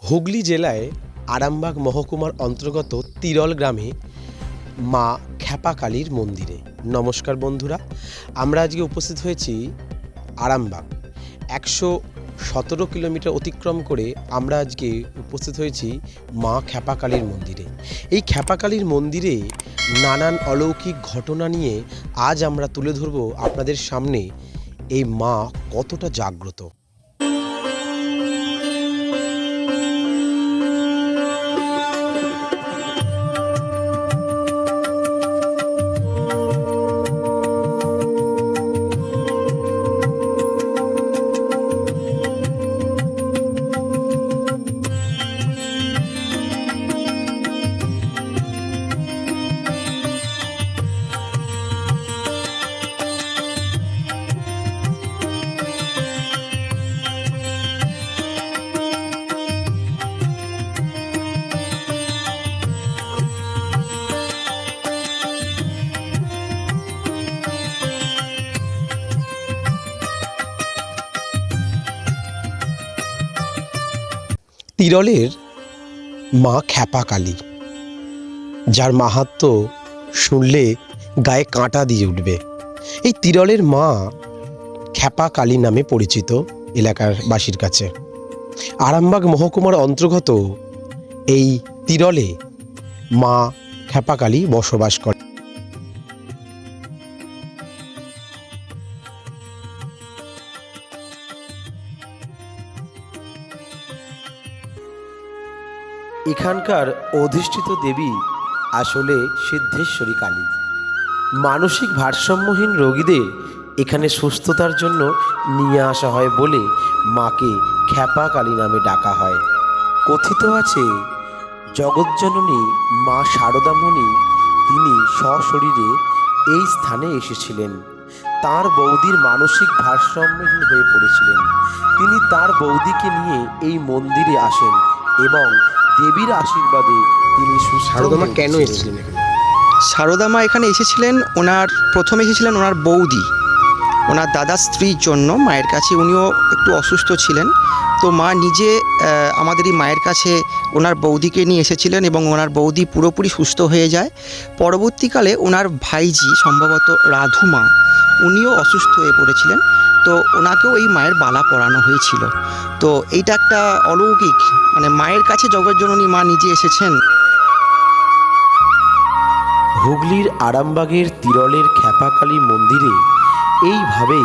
হুগলি জেলায় আরামবাগ মহকুমার অন্তর্গত তিরল গ্রামে মা খ্যাপাকালীর মন্দিরে। নমস্কার বন্ধুরা, আমরা আজকে উপস্থিত হয়েছি আরামবাগ। 117 কিলোমিটার অতিক্রম করে আমরা আজকে উপস্থিত হয়েছি মা খ্যাপাকালীর মন্দিরে। এই খ্যাপাকালীর মন্দিরে নানান অলৌকিক ঘটনা নিয়ে আজ আমরা তুলে ধরব আপনাদের সামনে এই মা কতটা জাগ্রত। তিরলের মা খ্যাপাকালী, যার মাহাত্ম্য শুনলে গায়ে কাঁটা দিয়ে উঠবে। এই তিরলের মা খ্যাপাকালী নামে পরিচিত এলাকার বাসীর কাছে। আরামবাগ মহকুমার অন্তর্গত এই তিরলে মা খ্যাপাকালী বসবাস করে। এখানকার অধিষ্ঠিত দেবী আসলে সিদ্ধেশ্বরী কালী। মানসিক ভারসাম্যহীন রোগীদের এখানে সুস্থতার জন্য নিয়ে আসা হয় বলে মাকে খ্যাপাকালী নামে ডাকা হয়। কথিত আছে জগজ্জননী মা শারদামণি তিনি সশরীরে এই স্থানে এসেছিলেন। তার বৌদির মানসিক ভারসাম্যহীন হয়ে পড়েছিলেন। তিনি তার বৌদিকে নিয়ে এই মন্দিরে আসেন এবং দেবীর আশীর্বাদে তিনি শারদামা কেন এসেছিলেন এখানে? শারদামা এখানে এসেছিলেন, প্রথমে এসেছিলেন ওনার বৌদি, ওনার দাদার স্ত্রীর জন্য মায়ের কাছে। উনিও একটু অসুস্থ ছিলেন, তো মা নিজে আমাদের এই মায়ের কাছে ওনার বৌদিকে নিয়ে এসেছিলেন এবং ওনার বৌদি পুরোপুরি সুস্থ হয়ে যায়। পরবর্তীকালে ওনার ভাইজি সম্ভবত রাধুমা, উনিও অসুস্থ হয়ে পড়েছিলেন, তো ওনাকেও এই মায়ের বালা পরানো হয়েছিল। তো এইটা একটা অলৌকিক, মানে মায়ের কাছে জগজ্জননী মা নিজে এসেছেন। হুগলির আরামবাগের তিরলের খ্যাপাকালী মন্দিরে এইভাবেই